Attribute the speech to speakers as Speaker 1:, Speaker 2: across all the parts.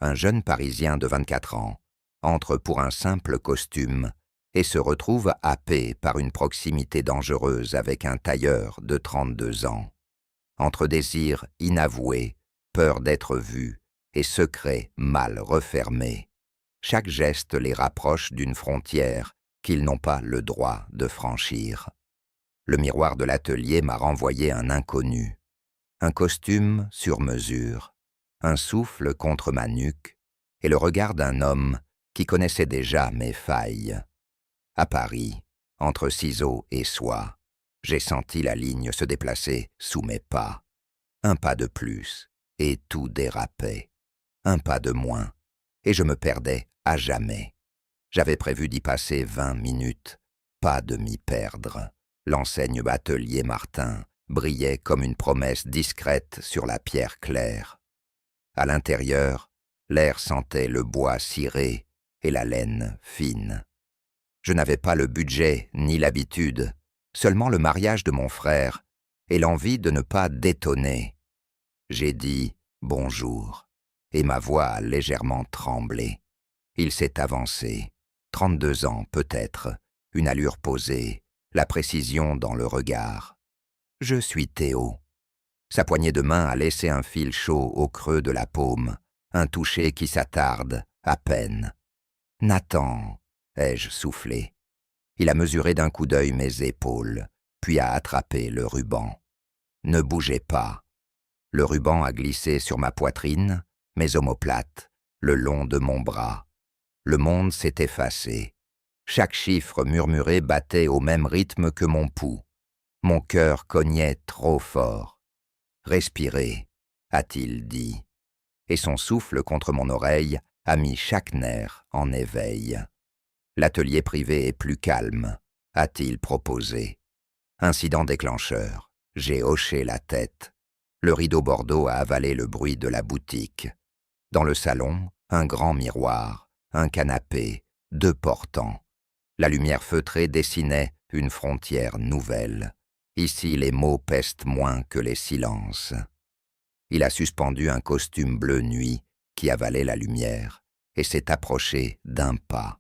Speaker 1: un jeune Parisien de 24 ans, entre pour un simple costume et se retrouve happé par une proximité dangereuse avec un tailleur de 32 ans. Entre désir inavoué, peur d'être vu et secret mal refermé, chaque geste les rapproche d'une frontière qu'ils n'ont pas le droit de franchir. Le miroir de l'atelier m'a renvoyé un inconnu, un costume sur mesure, un souffle contre ma nuque et le regard d'un homme qui connaissait déjà mes failles. À Paris, entre ciseaux et soie, j'ai senti la ligne se déplacer sous mes pas. Un pas de plus, et tout dérapait. Un pas de moins, et je me perdais à jamais. J'avais prévu d'y passer 20 minutes, pas de m'y perdre. L'enseigne Atelier Martin brillait comme une promesse discrète sur la pierre claire. À l'intérieur, l'air sentait le bois ciré et la laine fine. Je n'avais pas le budget ni l'habitude, seulement le mariage de mon frère et l'envie de ne pas détonner. J'ai dit « bonjour » et ma voix a légèrement tremblé. Il s'est avancé, 32 ans peut-être, une allure posée, la précision dans le regard. Je suis Théo. Sa poignée de main a laissé un fil chaud au creux de la paume, un toucher qui s'attarde, à peine. « Nathan !» ai-je soufflé. Il a mesuré d'un coup d'œil mes épaules, puis a attrapé le ruban. Ne bougez pas. Le ruban a glissé sur ma poitrine, mes omoplates, le long de mon bras. Le monde s'est effacé. Chaque chiffre murmuré battait au même rythme que mon pouls. Mon cœur cognait trop fort. « Respirez », a-t-il dit, et son souffle contre mon oreille a mis chaque nerf en éveil. L'atelier privé est plus calme, a-t-il proposé. Incident déclencheur, j'ai hoché la tête. Le rideau bordeaux a avalé le bruit de la boutique. Dans le salon, un grand miroir, un canapé, 2 portants. La lumière feutrée dessinait une frontière nouvelle. Ici, les mots pèsent moins que les silences. Il a suspendu un costume bleu nuit qui avalait la lumière et s'est approché d'un pas.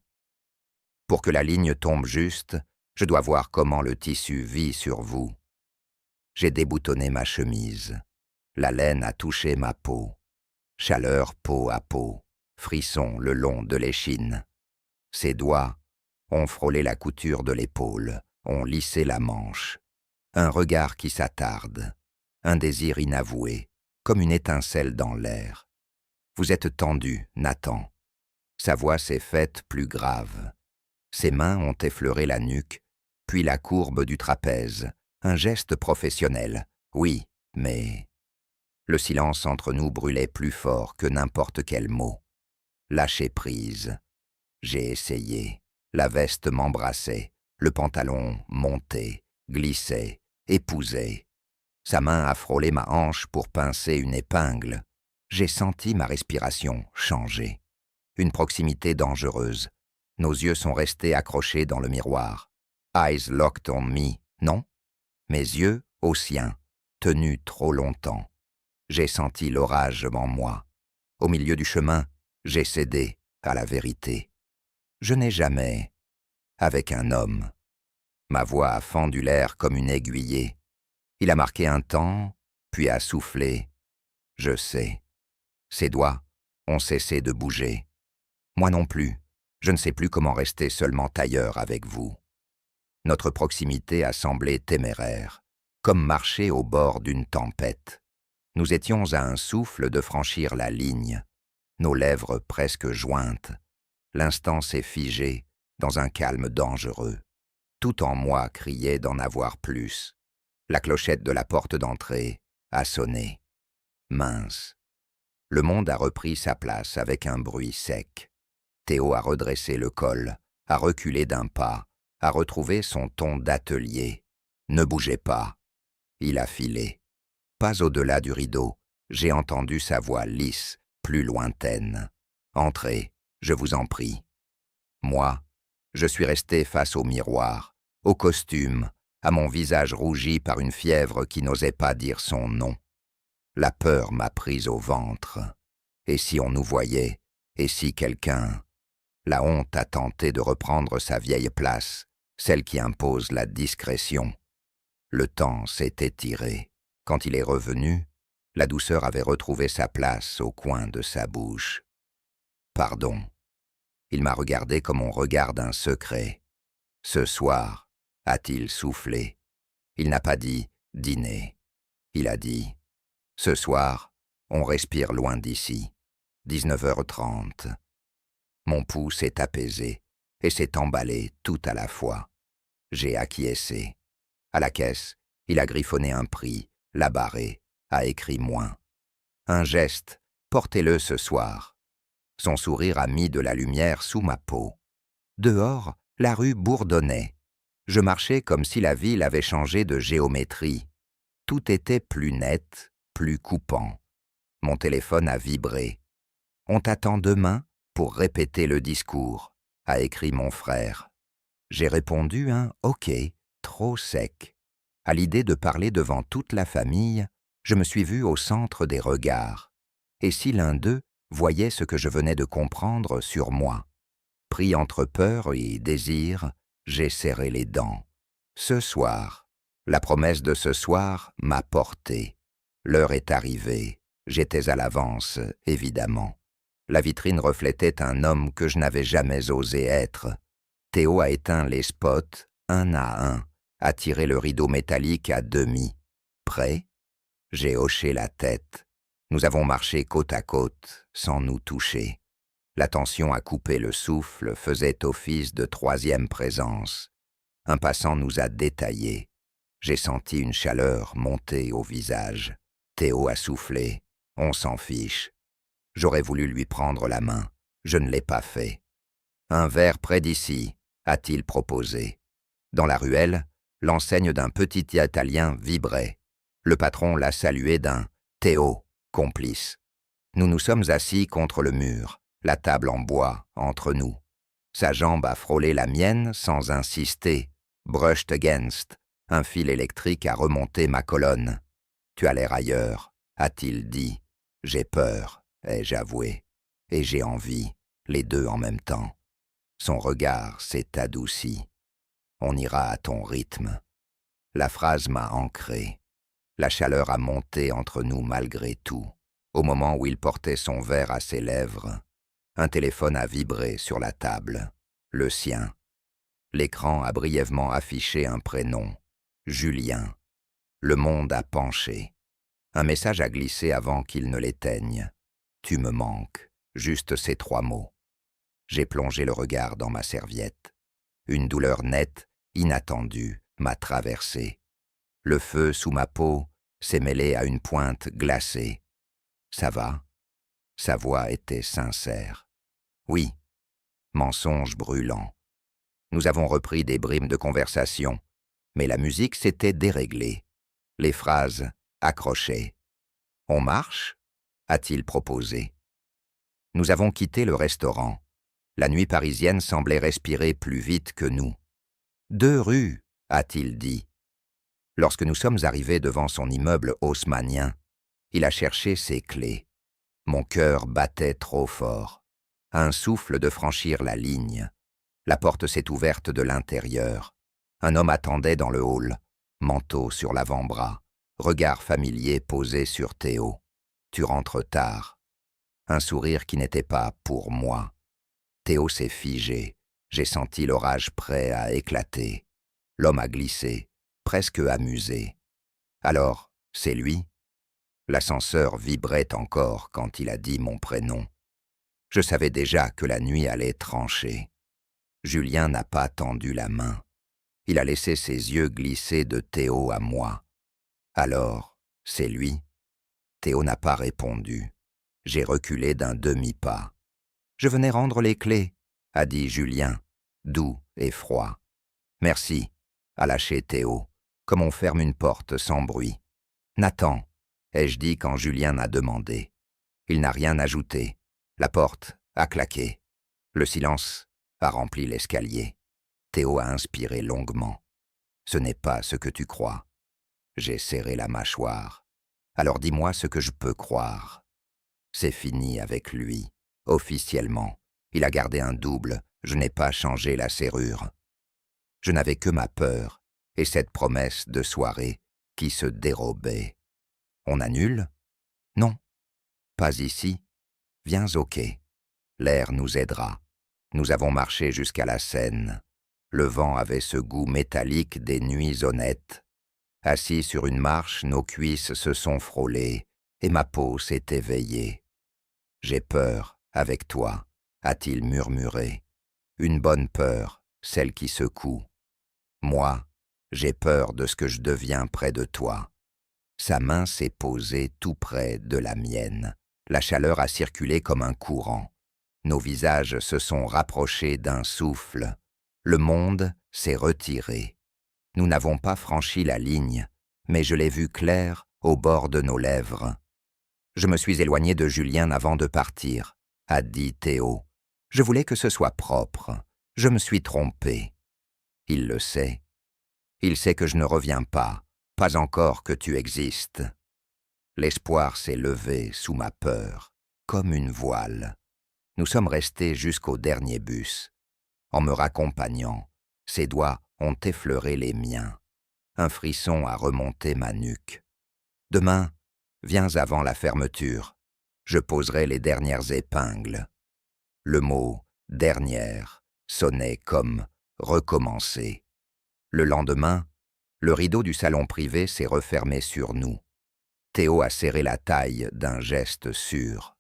Speaker 1: Pour que la ligne tombe juste, je dois voir comment le tissu vit sur vous. J'ai déboutonné ma chemise. La laine a touché ma peau. Chaleur peau à peau, frisson le long de l'échine. Ses doigts ont frôlé la couture de l'épaule, ont lissé la manche. Un regard qui s'attarde, un désir inavoué, comme une étincelle dans l'air. Vous êtes tendu, Nathan. Sa voix s'est faite plus grave. Ses mains ont effleuré la nuque, puis la courbe du trapèze, un geste professionnel. Oui, mais... Le silence entre nous brûlait plus fort que n'importe quel mot. Lâcher prise. J'ai essayé. La veste m'embrassait, le pantalon montait, glissait, épousait. Sa main a frôlé ma hanche pour pincer une épingle. J'ai senti ma respiration changer. Une proximité dangereuse. Nos yeux sont restés accrochés dans le miroir. Eyes locked on me, non? Mes yeux aux siens, tenus trop longtemps. J'ai senti l'orage en moi. Au milieu du chemin, j'ai cédé à la vérité. Je n'ai jamais, avec un homme. Ma voix a fendu l'air comme une aiguillée. Il a marqué un temps, puis a soufflé. Je sais. Ses doigts ont cessé de bouger. Moi non plus. Je ne sais plus comment rester seulement tailleur avec vous. Notre proximité a semblé téméraire, comme marcher au bord d'une tempête. Nous étions à un souffle de franchir la ligne, nos lèvres presque jointes. L'instant s'est figé dans un calme dangereux. Tout en moi criait d'en avoir plus. La clochette de la porte d'entrée a sonné. Mince. Le monde a repris sa place avec un bruit sec. Théo a redressé le col, a reculé d'un pas, a retrouvé son ton d'atelier. Ne bougez pas. Il a filé. Pas au-delà du rideau, j'ai entendu sa voix lisse, plus lointaine. Entrez, je vous en prie. Moi, je suis resté face au miroir, au costume, à mon visage rougi par une fièvre qui n'osait pas dire son nom. La peur m'a prise au ventre. Et si on nous voyait? Et si quelqu'un... La honte a tenté de reprendre sa vieille place, celle qui impose la discrétion. Le temps s'est étiré. Quand il est revenu, la douceur avait retrouvé sa place au coin de sa bouche. « Pardon. » Il m'a regardé comme on regarde un secret. « Ce soir, a-t-il soufflé. Il n'a pas dit « dîner ». Il a dit « Ce soir, on respire loin d'ici. 19h30. » Mon pouls s'est apaisé et s'est emballé tout à la fois. J'ai acquiescé. À la caisse, il a griffonné un prix, l'a barré, a écrit moins. Un geste, portez-le ce soir. Son sourire a mis de la lumière sous ma peau. Dehors, la rue bourdonnait. Je marchais comme si la ville avait changé de géométrie. Tout était plus net, plus coupant. Mon téléphone a vibré. « On t'attend demain pour répéter le discours », a écrit mon frère. J'ai répondu un « ok », trop sec. À l'idée de parler devant toute la famille, je me suis vu au centre des regards. Et si l'un d'eux voyait ce que je venais de comprendre sur moi? Pris entre peur et désir, j'ai serré les dents. Ce soir, la promesse de ce soir m'a porté. L'heure est arrivée. J'étais à l'avance, évidemment. La vitrine reflétait un homme que je n'avais jamais osé être. Théo a éteint les spots, un à un, a tiré le rideau métallique à demi. Prêt? J'ai hoché la tête. Nous avons marché côte à côte, sans nous toucher. La tension à couper le souffle faisait office de troisième présence. Un passant nous a détaillés. J'ai senti une chaleur monter au visage. Théo a soufflé. On s'en fiche. J'aurais voulu lui prendre la main. Je ne l'ai pas fait. Un verre près d'ici, a-t-il proposé. Dans la ruelle, l'enseigne d'un petit italien vibrait. Le patron l'a salué d'un « Théo », complice. Nous nous sommes assis contre le mur, la table en bois, entre nous. Sa jambe a frôlé la mienne sans insister. Brushed against. Un fil électrique a remonté ma colonne. « Tu as l'air ailleurs », a-t-il dit. J'ai peur, ai-je avoué. Et j'ai envie, les deux en même temps. Son regard s'est adouci. On ira à ton rythme. La phrase m'a ancré. La chaleur a monté entre nous malgré tout. Au moment où il portait son verre à ses lèvres, un téléphone a vibré sur la table. Le sien. L'écran a brièvement affiché un prénom. Julien. Le monde a penché. Un message a glissé avant qu'il ne l'éteigne. « Tu me manques », juste ces 3 mots. J'ai plongé le regard dans ma serviette. Une douleur nette, inattendue, m'a traversé. Le feu sous ma peau s'est mêlé à une pointe glacée. « Ça va ?» Sa voix était sincère. « Oui. » Mensonge brûlant. Nous avons repris des brimes de conversation, mais la musique s'était déréglée. Les phrases accrochaient. « On marche ?» a-t-il proposé. Nous avons quitté le restaurant. La nuit parisienne semblait respirer plus vite que nous. « 2 rues » a-t-il dit. Lorsque nous sommes arrivés devant son immeuble haussmannien, il a cherché ses clés. Mon cœur battait trop fort. À un souffle de franchir la ligne. La porte s'est ouverte de l'intérieur. Un homme attendait dans le hall, manteau sur l'avant-bras, regard familier posé sur Théo. « Tu rentres tard. » Un sourire qui n'était pas pour moi. Théo s'est figé. J'ai senti l'orage prêt à éclater. L'homme a glissé, presque amusé. Alors, c'est lui? L'ascenseur vibrait encore quand il a dit mon prénom. Je savais déjà que la nuit allait trancher. Julien n'a pas tendu la main. Il a laissé ses yeux glisser de Théo à moi. Alors, c'est lui? Théo n'a pas répondu. J'ai reculé d'un demi-pas. « Je venais rendre les clés », a dit Julien, doux et froid. « Merci », a lâché Théo, comme on ferme une porte sans bruit. « Nathan », ai-je dit quand Julien a demandé. Il n'a rien ajouté. La porte a claqué. Le silence a rempli l'escalier. Théo a inspiré longuement. « Ce n'est pas ce que tu crois. » J'ai serré la mâchoire. « Alors dis-moi ce que je peux croire. » C'est fini avec lui. Officiellement, il a gardé un double, je n'ai pas changé la serrure. Je n'avais que ma peur et cette promesse de soirée qui se dérobait. On annule? Non, pas ici. Viens au quai. L'air nous aidera. Nous avons marché jusqu'à la Seine. Le vent avait ce goût métallique des nuits honnêtes. Assis sur une marche, nos cuisses se sont frôlées et ma peau s'est éveillée. J'ai peur, avec toi, a-t-il murmuré. Une bonne peur, celle qui secoue. Moi, j'ai peur de ce que je deviens près de toi. Sa main s'est posée tout près de la mienne. La chaleur a circulé comme un courant. Nos visages se sont rapprochés d'un souffle. Le monde s'est retiré. Nous n'avons pas franchi la ligne, mais je l'ai vu clair au bord de nos lèvres. Je me suis éloigné de Julien avant de partir, a dit Théo. Je voulais que ce soit propre. Je me suis trompé. Il le sait. Il sait que je ne reviens pas encore que tu existes. L'espoir s'est levé sous ma peur, comme une voile. Nous sommes restés jusqu'au dernier bus. En me raccompagnant, ses doigts ont effleuré les miens. Un frisson a remonté ma nuque. Demain, viens avant la fermeture. Je poserai les dernières épingles. Le mot « dernière » sonnait comme « recommencer ». Le lendemain, le rideau du salon privé s'est refermé sur nous. Théo a serré la taille d'un geste sûr.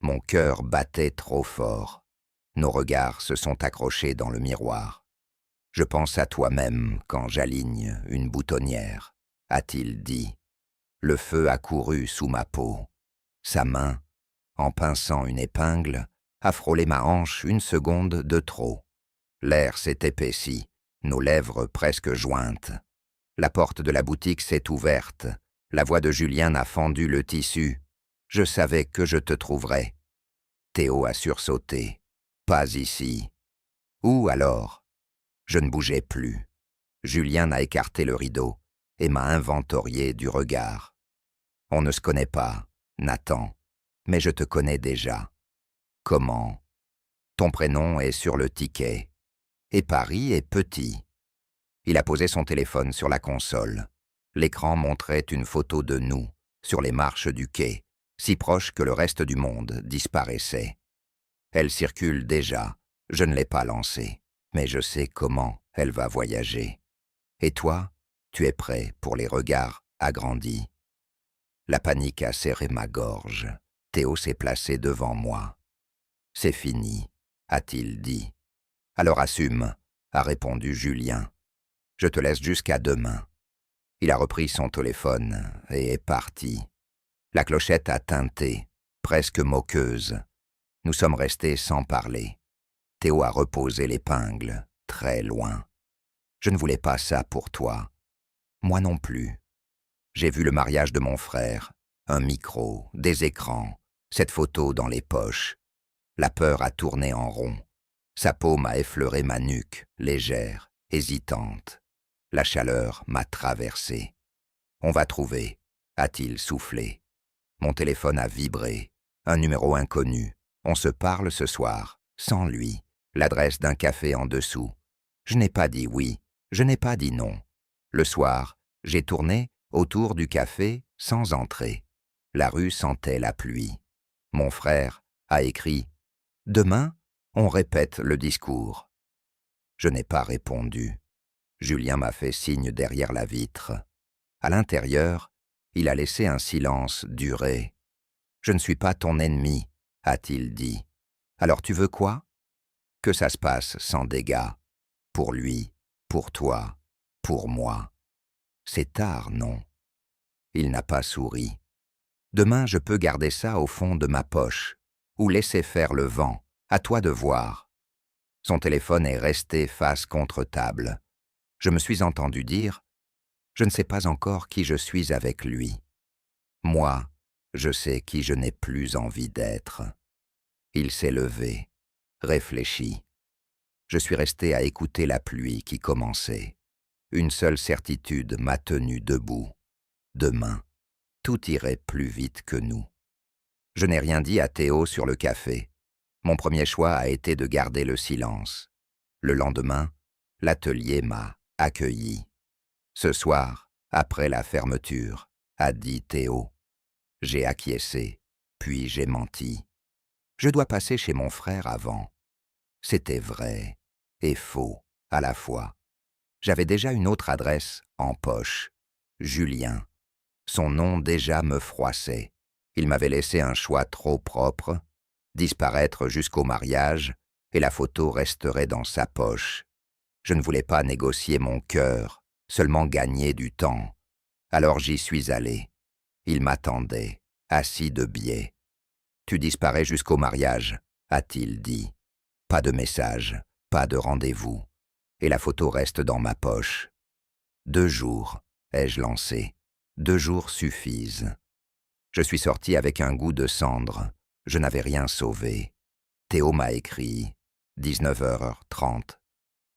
Speaker 1: Mon cœur battait trop fort. Nos regards se sont accrochés dans le miroir. Je pense à toi-même quand j'aligne une boutonnière, a-t-il dit. Le feu a couru sous ma peau. Sa main, en pinçant une épingle, a frôlé ma hanche une seconde de trop. L'air s'est épaissi, nos lèvres presque jointes. La porte de la boutique s'est ouverte. La voix de Julien a fendu le tissu. Je savais que je te trouverais. Théo a sursauté. Pas ici. Où alors? Je ne bougeais plus. Julien a écarté le rideau et m'a inventorié du regard. On ne se connaît pas, Nathan, mais je te connais déjà. Comment? Ton prénom est sur le ticket. Et Paris est petit. Il a posé son téléphone sur la console. L'écran montrait une photo de nous, sur les marches du quai, si proche que le reste du monde disparaissait. Elle circule déjà, je ne l'ai pas lancée, mais je sais comment elle va voyager. Et toi, tu es prêt pour les regards agrandis. La panique a serré ma gorge. Théo s'est placé devant moi. « C'est fini », a-t-il dit. « Alors assume », a répondu Julien. « Je te laisse jusqu'à demain. » Il a repris son téléphone et est parti. La clochette a tinté, presque moqueuse. Nous sommes restés sans parler. Théo a reposé l'épingle, très loin. Je ne voulais pas ça pour toi. Moi non plus. J'ai vu le mariage de mon frère, un micro, des écrans, cette photo dans les poches. La peur a tourné en rond. Sa paume a effleuré ma nuque, légère, hésitante. La chaleur m'a traversé. « On va trouver », a-t-il soufflé. Mon téléphone a vibré. Un numéro inconnu. On se parle ce soir, sans lui. L'adresse d'un café en dessous. Je n'ai pas dit oui, je n'ai pas dit non. Le soir, j'ai tourné autour du café sans entrer. La rue sentait la pluie. Mon frère a écrit « Demain, on répète le discours ». Je n'ai pas répondu. Julien m'a fait signe derrière la vitre. À l'intérieur, il a laissé un silence durer. « Je ne suis pas ton ennemi », a-t-il dit. « Alors tu veux quoi ? Que ça se passe sans dégâts. Pour lui, pour toi, pour moi. C'est tard, non ? » Il n'a pas souri. « Demain, je peux garder ça au fond de ma poche, ou laisser faire le vent, à toi de voir. » Son téléphone est resté face contre table. Je me suis entendu dire « Je ne sais pas encore qui je suis avec lui. Moi, je sais qui je n'ai plus envie d'être. » Il s'est levé, réfléchi. Je suis resté à écouter la pluie qui commençait. Une seule certitude m'a tenu debout. Demain, tout irait plus vite que nous. Je n'ai rien dit à Théo sur le café. Mon premier choix a été de garder le silence. Le lendemain, l'atelier m'a accueilli. Ce soir, après la fermeture, a dit Théo. J'ai acquiescé, puis j'ai menti. Je dois passer chez mon frère avant. C'était vrai et faux à la fois. J'avais déjà une autre adresse en poche, Julien. Son nom déjà me froissait. Il m'avait laissé un choix trop propre, disparaître jusqu'au mariage, et la photo resterait dans sa poche. Je ne voulais pas négocier mon cœur, seulement gagner du temps. Alors j'y suis allé. Il m'attendait, assis de biais. « Tu disparais jusqu'au mariage », a-t-il dit. Pas de message, pas de rendez-vous. Et la photo reste dans ma poche. 2 jours, ai-je lancé. 2 jours suffisent. Je suis sorti avec un goût de cendre. Je n'avais rien sauvé. Théo m'a écrit. 19h30.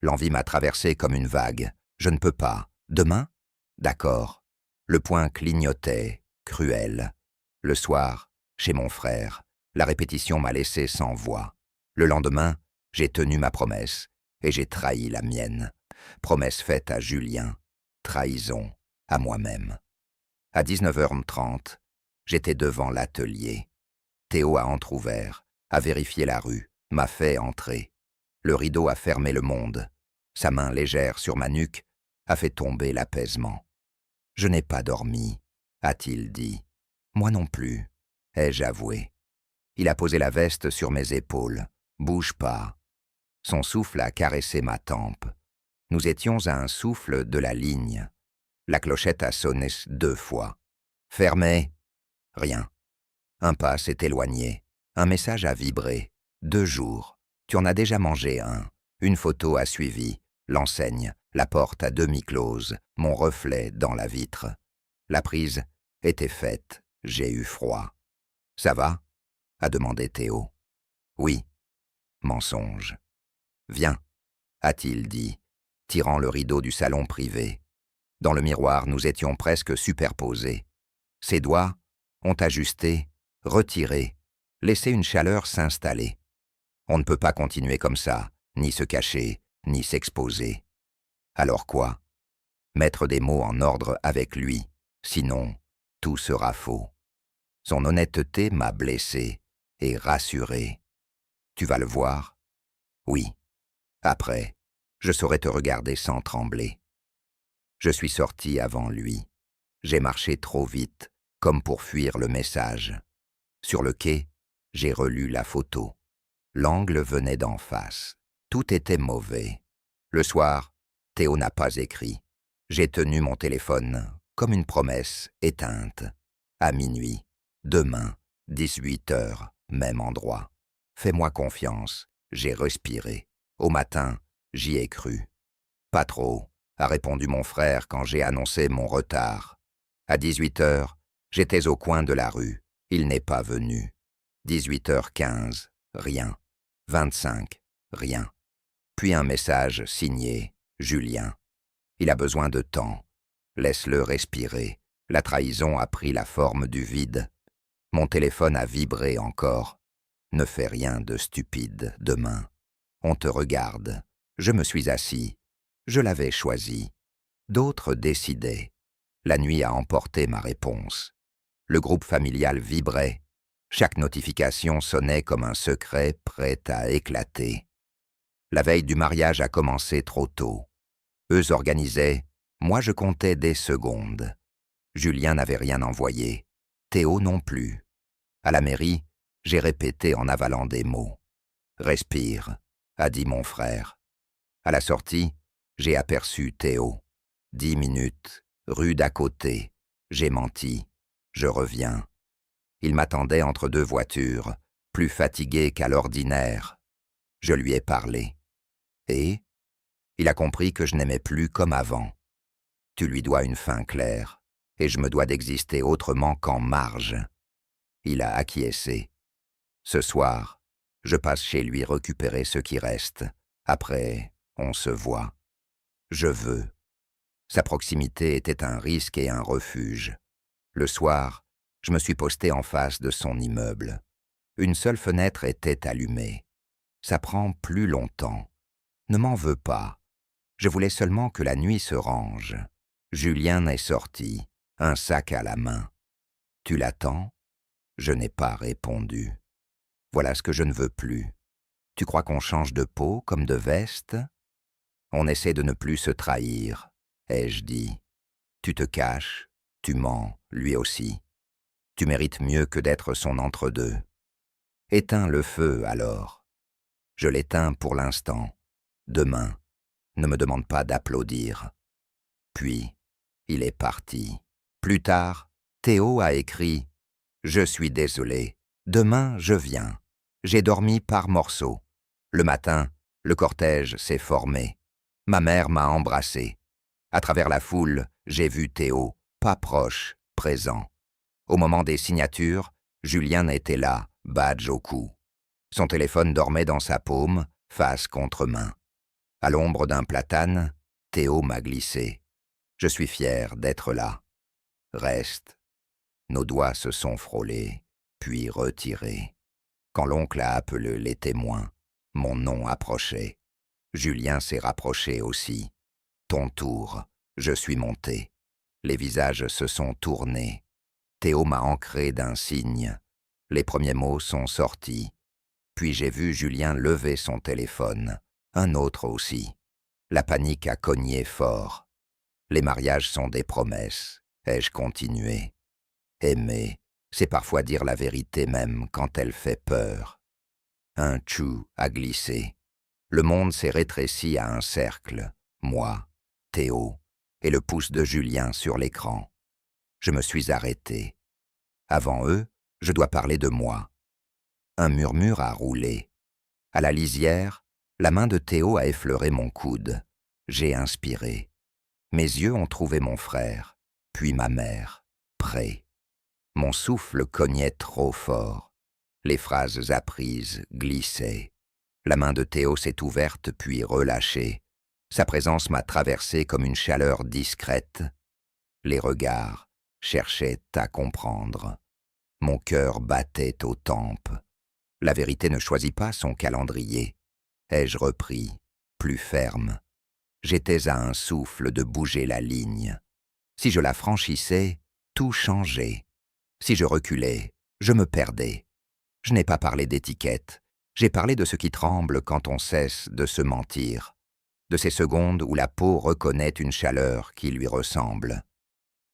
Speaker 1: L'envie m'a traversé comme une vague. Je ne peux pas. Demain ? D'accord. Le poing clignotait, cruel. Le soir, chez mon frère, la répétition m'a laissé sans voix. Le lendemain, j'ai tenu ma promesse et j'ai trahi la mienne. Promesse faite à Julien. Trahison à moi-même. À 19h30, j'étais devant l'atelier. Théo a entrouvert, a vérifié la rue, m'a fait entrer. Le rideau a fermé le monde. Sa main légère sur ma nuque a fait tomber l'apaisement. « Je n'ai pas dormi », a-t-il dit. « Moi non plus », ai-je avoué. Il a posé la veste sur mes épaules. « Bouge pas ». Son souffle a caressé ma tempe. Nous étions à un souffle de la ligne. La clochette a sonné 2 fois. « Fermez !» Rien. Un pas s'est éloigné. Un message a vibré. 2 jours. Tu en as déjà mangé un. Une photo a suivi. L'enseigne, la porte à demi close, mon reflet dans la vitre. La prise était faite. J'ai eu froid. « Ça va ?» a demandé Théo. « Oui. » Mensonge. « Viens », a-t-il dit, tirant le rideau du salon privé. Dans le miroir, nous étions presque superposés. Ses doigts ont ajusté, retiré, laissé une chaleur s'installer. On ne peut pas continuer comme ça, ni se cacher, ni s'exposer. Alors quoi ? Mettre des mots en ordre avec lui, sinon tout sera faux. Son honnêteté m'a blessé et rassuré. Tu vas le voir ? Oui. Après, je saurai te regarder sans trembler. Je suis sorti avant lui. J'ai marché trop vite, comme pour fuir le message. Sur le quai, j'ai relu la photo. L'angle venait d'en face. Tout était mauvais. Le soir, Théo n'a pas écrit. J'ai tenu mon téléphone, comme une promesse éteinte. À minuit, demain, 18h, même endroit. Fais-moi confiance, j'ai respiré. Au matin, j'y ai cru. Pas trop, a répondu mon frère quand j'ai annoncé mon retard. À 18h, j'étais au coin de la rue. Il n'est pas venu. 18h15, rien. 25, rien. Puis un message signé Julien. Il a besoin de temps. Laisse-le respirer. La trahison a pris la forme du vide. Mon téléphone a vibré encore. Ne fais rien de stupide demain. On te regarde. Je me suis assis. Je l'avais choisi. D'autres décidaient. La nuit a emporté ma réponse. Le groupe familial vibrait. Chaque notification sonnait comme un secret prêt à éclater. La veille du mariage a commencé trop tôt. Eux organisaient, moi je comptais des secondes. Julien n'avait rien envoyé. Théo non plus. À la mairie, j'ai répété en avalant des mots. « Respire », a dit mon frère. À la sortie, j'ai aperçu Théo. 10 minutes, rue d'à côté. J'ai menti. Je reviens. Il m'attendait entre 2 voitures, plus fatigué qu'à l'ordinaire. Je lui ai parlé. Et il a compris que je n'aimais plus comme avant. Tu lui dois une fin claire, et je me dois d'exister autrement qu'en marge. Il a acquiescé. Ce soir, je passe chez lui récupérer ce qui reste. Après, on se voit. Je veux. Sa proximité était un risque et un refuge. Le soir, Je me suis posté en face de son immeuble. Une seule fenêtre était allumée. Ça prend plus longtemps. Ne m'en veux pas. Je voulais seulement que la nuit se range. Julien est sorti, un sac à la main. « Tu l'attends ?» Je n'ai pas répondu. Voilà ce que je ne veux plus. Tu crois qu'on change de peau comme de veste? On essaie de ne plus se trahir, ai-je dit. Tu te caches, tu mens, lui aussi. Tu mérites mieux que d'être son entre-deux. Éteins le feu, alors. Je l'éteins pour l'instant. Demain, ne me demande pas d'applaudir. Puis, il est parti. Plus tard, Théo a écrit « Je suis désolé. Demain, je viens. J'ai dormi par morceaux. Le matin, le cortège s'est formé. Ma mère m'a embrassé. À travers la foule, j'ai vu Théo, pas proche, présent. Au moment des signatures, Julien était là, badge au cou. Son téléphone dormait dans sa paume, face contre main. À l'ombre d'un platane, Théo m'a glissé. Je suis fier d'être là. Reste. » Nos doigts se sont frôlés, puis retirés. Quand l'oncle a appelé les témoins, mon nom approchait. Julien s'est rapproché aussi. Ton tour, je suis monté. Les visages se sont tournés. Théo m'a ancré d'un signe. Les premiers mots sont sortis. Puis j'ai vu Julien lever son téléphone, un autre aussi. La panique a cogné fort. Les mariages sont des promesses, ai-je continué. Aimer, c'est parfois dire la vérité même quand elle fait peur. Un tchou a glissé. Le monde s'est rétréci à un cercle. Moi, Théo, et le pouce de Julien sur l'écran. Je me suis arrêté. Avant eux, je dois parler de moi. Un murmure a roulé. À la lisière, la main de Théo a effleuré mon coude. J'ai inspiré. Mes yeux ont trouvé mon frère, puis ma mère, près. Mon souffle cognait trop fort. Les phrases apprises glissaient. La main de Théo s'est ouverte puis relâchée. Sa présence m'a traversé comme une chaleur discrète. Les regards cherchaient à comprendre. Mon cœur battait aux tempes. La vérité ne choisit pas son calendrier. Ai-je repris, plus ferme. J'étais à un souffle de bouger la ligne. Si je la franchissais, tout changeait. Si je reculais, je me perdais. Je n'ai pas parlé d'étiquette. J'ai parlé de ce qui tremble quand on cesse de se mentir. De ces secondes où la peau reconnaît une chaleur qui lui ressemble.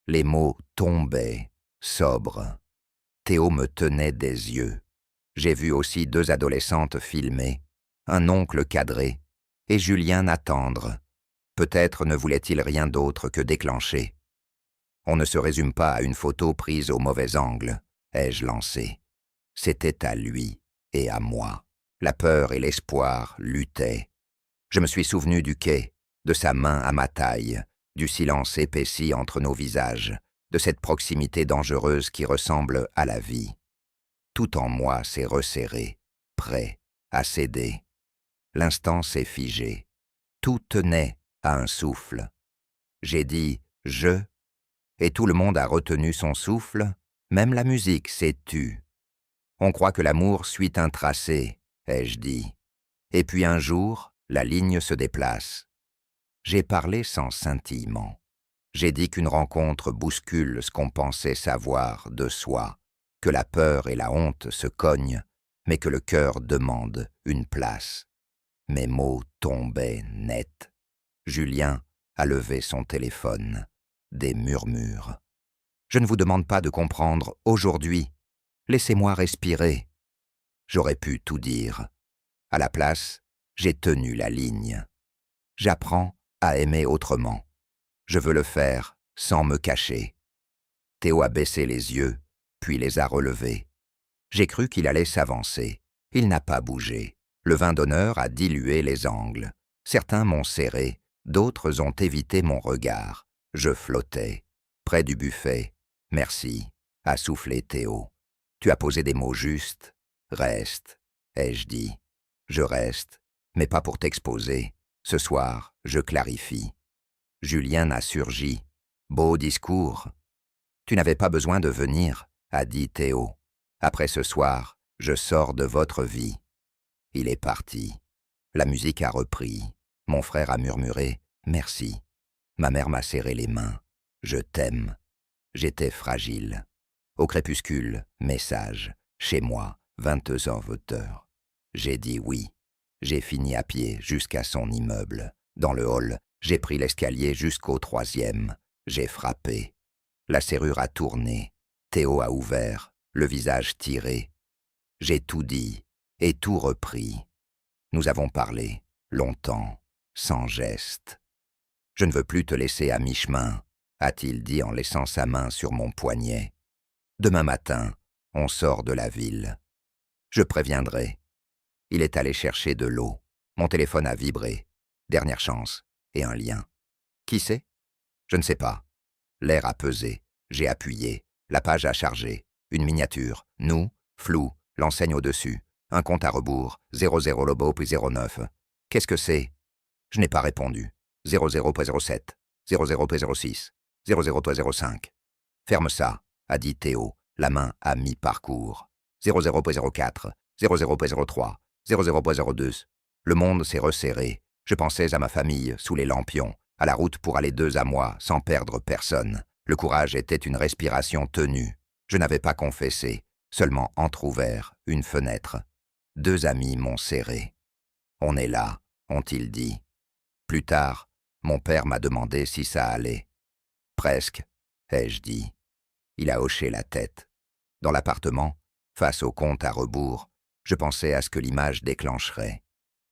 Speaker 1: Les mots tombaient, sobres. Théo me tenait des yeux. J'ai vu aussi 2 adolescentes filmer, un oncle cadré, et Julien attendre. Peut-être ne voulait-il rien d'autre que déclencher. On ne se résume pas à une photo prise au mauvais angle, ai-je lancé. C'était à lui et à moi. La peur et l'espoir luttaient. Je me suis souvenu du quai, de sa main à ma taille, du silence épaissi entre nos visages, de cette proximité dangereuse qui ressemble à la vie. Tout en moi s'est resserré, prêt à céder. L'instant s'est figé. Tout tenait à un souffle. J'ai dit « je », et tout le monde a retenu son souffle, même la musique s'est tue. On croit que l'amour suit un tracé, ai-je dit. Et puis un jour, la ligne se déplace. J'ai parlé sans scintillement. J'ai dit qu'une rencontre bouscule ce qu'on pensait savoir de soi, que la peur et la honte se cognent, mais que le cœur demande une place. Mes mots tombaient nets. Julien a levé son téléphone. Des murmures. Je ne vous demande pas de comprendre aujourd'hui. Laissez-moi respirer. J'aurais pu tout dire. À la place, j'ai tenu la ligne. J'apprends à aimer autrement. Je veux le faire sans me cacher. Théo a baissé les yeux, puis les a relevés. J'ai cru qu'il allait s'avancer. Il n'a pas bougé. Le vin d'honneur a dilué les angles. Certains m'ont serré, d'autres ont évité mon regard. Je flottais. Près du buffet. « Merci », a soufflé Théo. « Tu as posé des mots justes. Reste, ai-je dit. Je reste, mais pas pour t'exposer. Ce soir, je clarifie. » Julien a surgi. « Beau discours. Tu n'avais pas besoin de venir. a dit Théo. Après ce soir, je sors de votre vie. Il est parti. La musique a repris. Mon frère a murmuré « Merci ». Ma mère m'a serré les mains. « Je t'aime ». J'étais fragile. Au crépuscule, message. Chez moi, 22h. J'ai dit oui. J'ai fini à pied jusqu'à son immeuble. Dans le hall, j'ai pris l'escalier jusqu'au 3e. J'ai frappé. La serrure a tourné. Théo a ouvert, le visage tiré. J'ai tout dit et tout repris. Nous avons parlé, longtemps, sans geste. « Je ne veux plus te laisser à mi-chemin », a-t-il dit en laissant sa main sur mon poignet. « Demain matin, on sort de la ville. Je préviendrai. » Il est allé chercher de l'eau. Mon téléphone a vibré. Dernière chance. Et un lien. Qui c'est? Je ne sais pas. L'air a pesé. J'ai appuyé. La page a chargé. Une miniature. Nous, flou, l'enseigne au-dessus. Un compte à rebours. 00 Lobo puis 09. Qu'est-ce que c'est? Je n'ai pas répondu. 00.07. 00.06. 00.05. Ferme ça, a dit Théo, la main à mi-parcours. 00.04. 00.03. 00.02. Le monde s'est resserré. Je pensais à ma famille, sous les lampions, à la route pour aller 2 à moi, sans perdre personne. Le courage était une respiration tenue. Je n'avais pas confessé, seulement entr'ouvert, une fenêtre. 2 amis m'ont serré. « On est là », ont-ils dit. Plus tard, mon père m'a demandé si ça allait. « Presque », ai-je dit. Il a hoché la tête. Dans l'appartement, face au compte à rebours, je pensais à ce que l'image déclencherait.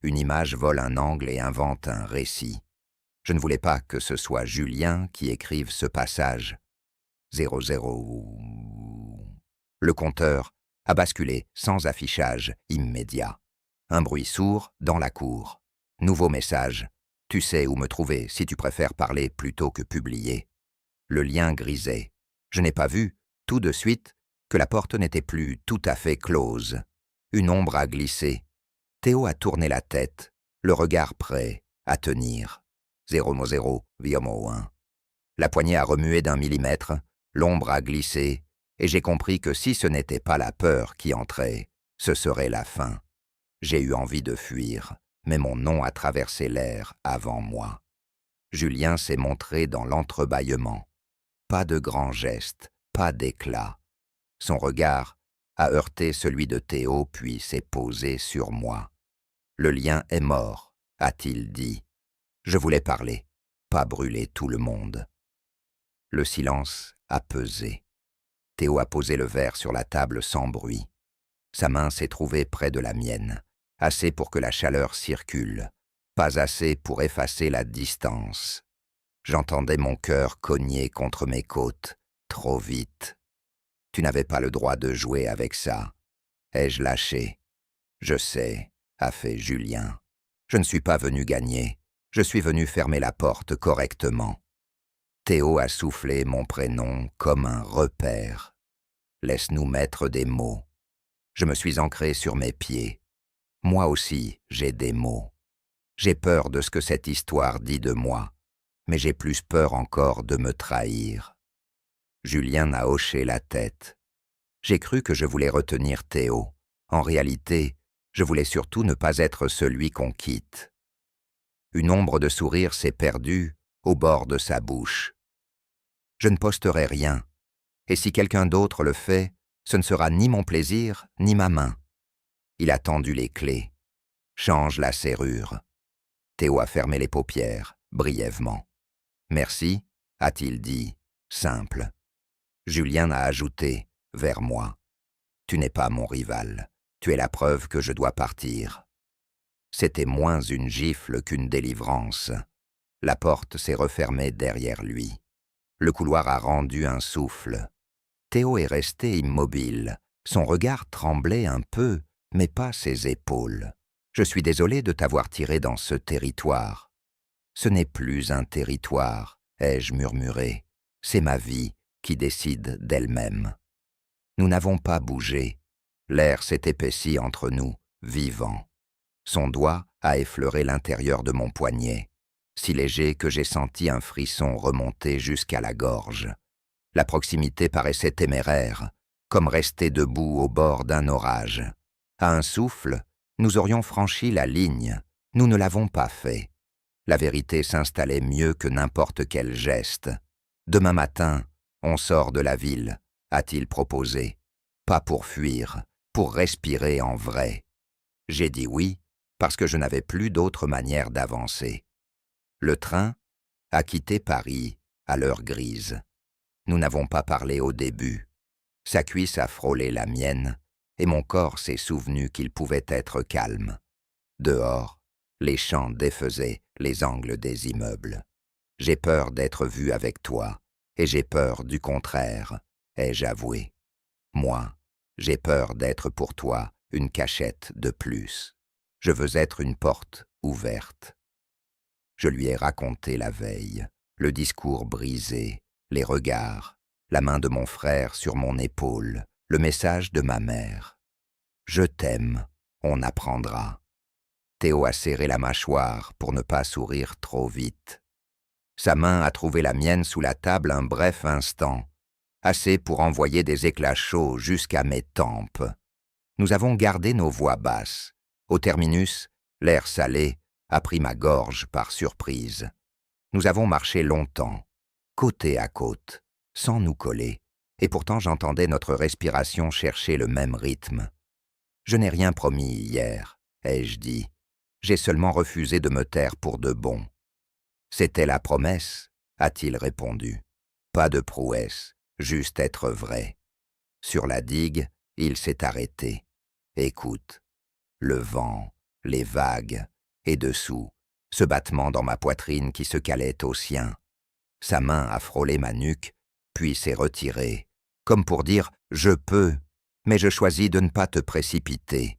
Speaker 1: Une image vole un angle et invente un récit. Je ne voulais pas que ce soit Julien qui écrive ce passage. 00. Le compteur a basculé sans affichage immédiat. Un bruit sourd dans la cour. Nouveau message. Tu sais où me trouver si tu préfères parler plutôt que publier. Le lien grisait. Je n'ai pas vu, tout de suite, que la porte n'était plus tout à fait close. Une ombre a glissé. Théo a tourné la tête, le regard prêt à tenir. 0,0, 1. La poignée a remué d'1 millimètre, l'ombre a glissé, et j'ai compris que si ce n'était pas la peur qui entrait, ce serait la fin. J'ai eu envie de fuir, mais mon nom a traversé l'air avant moi. Julien s'est montré dans l'entrebâillement. Pas de grands gestes, pas d'éclat. Son regard a heurté celui de Théo puis s'est posé sur moi. Le lien est mort, a-t-il dit. Je voulais parler, pas brûler tout le monde. Le silence a pesé. Théo a posé le verre sur la table sans bruit. Sa main s'est trouvée près de la mienne, assez pour que la chaleur circule, pas assez pour effacer la distance. J'entendais mon cœur cogner contre mes côtes, trop vite. Tu n'avais pas le droit de jouer avec ça. Ai-je lâché? Je sais, a fait Julien. Je ne suis pas venu gagner. Je suis venu fermer la porte correctement. Théo a soufflé mon prénom comme un repère. Laisse-nous mettre des mots. Je me suis ancré sur mes pieds. Moi aussi, j'ai des mots. J'ai peur de ce que cette histoire dit de moi, mais j'ai plus peur encore de me trahir. Julien a hoché la tête. J'ai cru que je voulais retenir Théo. En réalité, je voulais surtout ne pas être celui qu'on quitte. Une ombre de sourire s'est perdue au bord de sa bouche. Je ne posterai rien, et si quelqu'un d'autre le fait, ce ne sera ni mon plaisir, ni ma main. Il a tendu les clés. Change la serrure. Théo a fermé les paupières, brièvement. Merci, a-t-il dit, simple. Julien a ajouté, vers moi. Tu n'es pas mon rival. Tu es la preuve que je dois partir. C'était moins une gifle qu'une délivrance. La porte s'est refermée derrière lui. Le couloir a rendu un souffle. Théo est resté immobile. Son regard tremblait un peu, mais pas ses épaules. Je suis désolé de t'avoir tiré dans ce territoire. Ce n'est plus un territoire, ai-je murmuré. C'est ma vie qui décide d'elle-même. Nous n'avons pas bougé. L'air s'est épaissi entre nous, vivant. Son doigt a effleuré l'intérieur de mon poignet, si léger que j'ai senti un frisson remonter jusqu'à la gorge. La proximité paraissait téméraire. comme rester debout au bord d'un orage. À un souffle, nous aurions franchi la ligne. Nous ne l'avons pas fait. La vérité s'installait mieux que n'importe quel geste. Demain matin, on sort de la ville, a-t-il proposé. Pas pour fuir, pour respirer en vrai. J'ai dit oui, parce que je n'avais plus d'autre manière d'avancer. Le train a quitté Paris à l'heure grise. Nous n'avons pas parlé au début. Sa cuisse a frôlé la mienne, et mon corps s'est souvenu qu'il pouvait être calme. Dehors, les champs défaisaient les angles des immeubles. J'ai peur d'être vu avec toi, et j'ai peur du contraire, ai-je avoué. Moi, j'ai peur d'être pour toi une cachette de plus. Je veux être une porte ouverte. Je lui ai raconté la veille, le discours brisé, les regards, la main de mon frère sur mon épaule, le message de ma mère. Je t'aime, on apprendra. Théo a serré la mâchoire pour ne pas sourire trop vite. Sa main a trouvé la mienne sous la table un bref instant, assez pour envoyer des éclats chauds jusqu'à mes tempes. Nous avons gardé nos voix basses. Au terminus, l'air salé a pris ma gorge par surprise. Nous avons marché longtemps, côte à côte, sans nous coller, et pourtant j'entendais notre respiration chercher le même rythme. Je n'ai rien promis hier, ai-je dit. J'ai seulement refusé de me taire pour de bon. C'était la promesse, a-t-il répondu. Pas de prouesse, juste être vrai. Sur la digue, il s'est arrêté. Écoute, le vent, les vagues, et dessous, ce battement dans ma poitrine qui se calait au sien. Sa main a frôlé ma nuque, puis s'est retirée, comme pour dire « je peux », mais je choisis de ne pas te précipiter.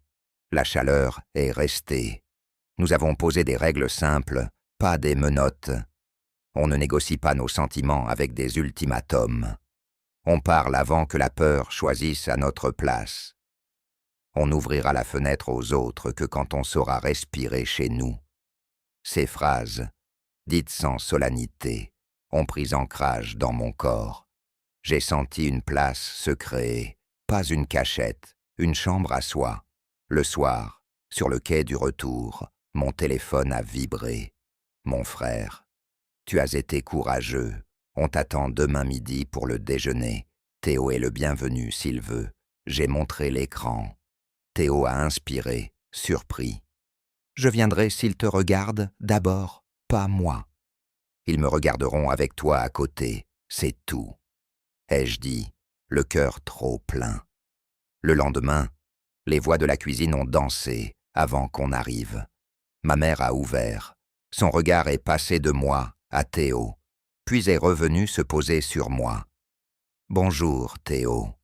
Speaker 1: La chaleur est restée. Nous avons posé des règles simples, pas des menottes. On ne négocie pas nos sentiments avec des ultimatums. On parle avant que la peur choisisse à notre place. On n'ouvrira la fenêtre aux autres que quand on saura respirer chez nous. Ces phrases, dites sans solennité, ont pris ancrage dans mon corps. J'ai senti une place se créer, pas une cachette, une chambre à soi. Le soir, sur le quai du retour, mon téléphone a vibré. Mon frère, tu as été courageux. On t'attend demain midi pour le déjeuner. Théo est le bienvenu s'il veut. J'ai montré l'écran. Théo a inspiré, surpris. Je viendrai s'ils te regardent d'abord, pas moi. Ils me regarderont avec toi à côté, c'est tout. Ai-je dit, le cœur trop plein. Le lendemain, les voix de la cuisine ont dansé avant qu'on arrive. Ma mère a ouvert. Son regard est passé de moi à Théo, puis est revenu se poser sur moi. « Bonjour, Théo »,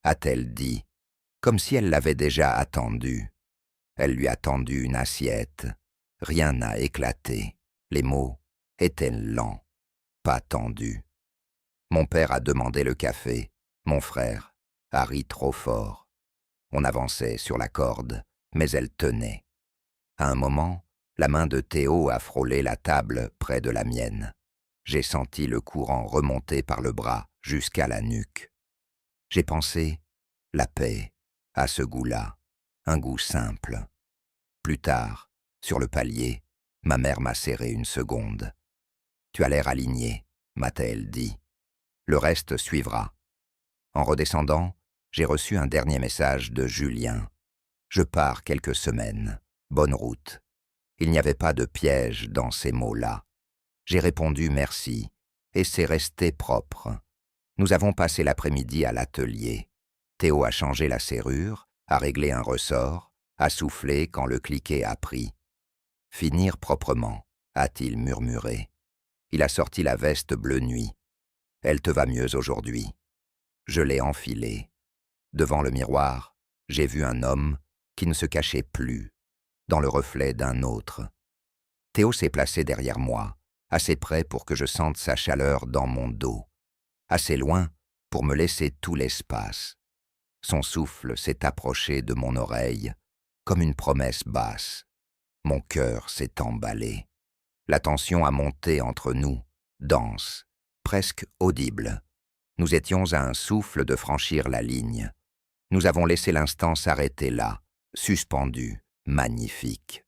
Speaker 1: a-t-elle dit, comme si elle l'avait déjà attendu. Elle lui a tendu une assiette. Rien n'a éclaté. Les mots étaient lents, pas tendus. Mon père a demandé le café. Mon frère a ri trop fort. On avançait sur la corde, mais elle tenait. À un moment, la main de Théo a frôlé la table près de la mienne. J'ai senti le courant remonter par le bras jusqu'à la nuque. J'ai pensé, la paix, à ce goût-là, un goût simple. Plus tard, sur le palier, ma mère m'a serré une seconde. « Tu as l'air aligné », m'a-t-elle dit. « Le reste suivra. » En redescendant, j'ai reçu un dernier message de Julien. « Je pars quelques semaines. Bonne route. » Il n'y avait pas de piège dans ces mots-là. J'ai répondu merci, et c'est resté propre. Nous avons passé l'après-midi à l'atelier. Théo a changé la serrure, a réglé un ressort, a soufflé quand le cliquet a pris. « Finir proprement », a-t-il murmuré. Il a sorti la veste bleu nuit. « Elle te va mieux aujourd'hui. » Je l'ai enfilée. Devant le miroir, j'ai vu un homme qui ne se cachait plus, dans le reflet d'un autre. Théo s'est placé derrière moi, assez près pour que je sente sa chaleur dans mon dos, assez loin pour me laisser tout l'espace. Son souffle s'est approché de mon oreille, comme une promesse basse. Mon cœur s'est emballé. La tension a monté entre nous, dense, presque audible. Nous étions à un souffle de franchir la ligne. Nous avons laissé l'instant s'arrêter là, suspendu, magnifique.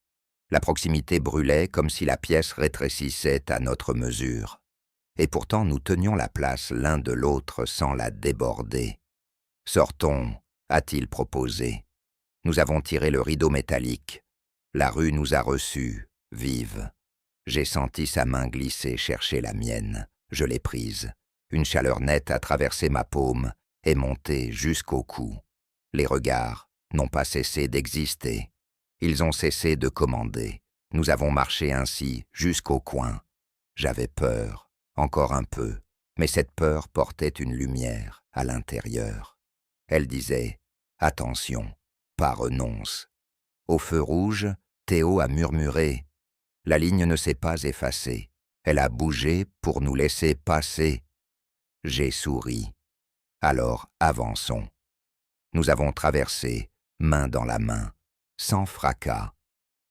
Speaker 1: La proximité brûlait comme si la pièce rétrécissait à notre mesure. Et pourtant nous tenions la place l'un de l'autre sans la déborder. « Sortons », a-t-il proposé. Nous avons tiré le rideau métallique. La rue nous a reçus, vive. J'ai senti sa main glisser chercher la mienne. Je l'ai prise. Une chaleur nette a traversé ma paume et monté jusqu'au cou. Les regards n'ont pas cessé d'exister. Ils ont cessé de commander. Nous avons marché ainsi jusqu'au coin. J'avais peur, encore un peu, mais cette peur portait une lumière à l'intérieur. Elle disait « Attention, pas renonce ». Au feu rouge, Théo a murmuré. La ligne ne s'est pas effacée. Elle a bougé pour nous laisser passer. J'ai souri. Alors avançons. Nous avons traversé, main dans la main, sans fracas.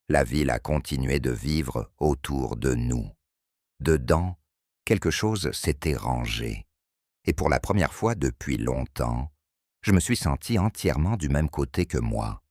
Speaker 1: La ville a continué de vivre autour de nous. Dedans, quelque chose s'était rangé. Et pour la première fois depuis longtemps, je me suis senti entièrement du même côté que moi.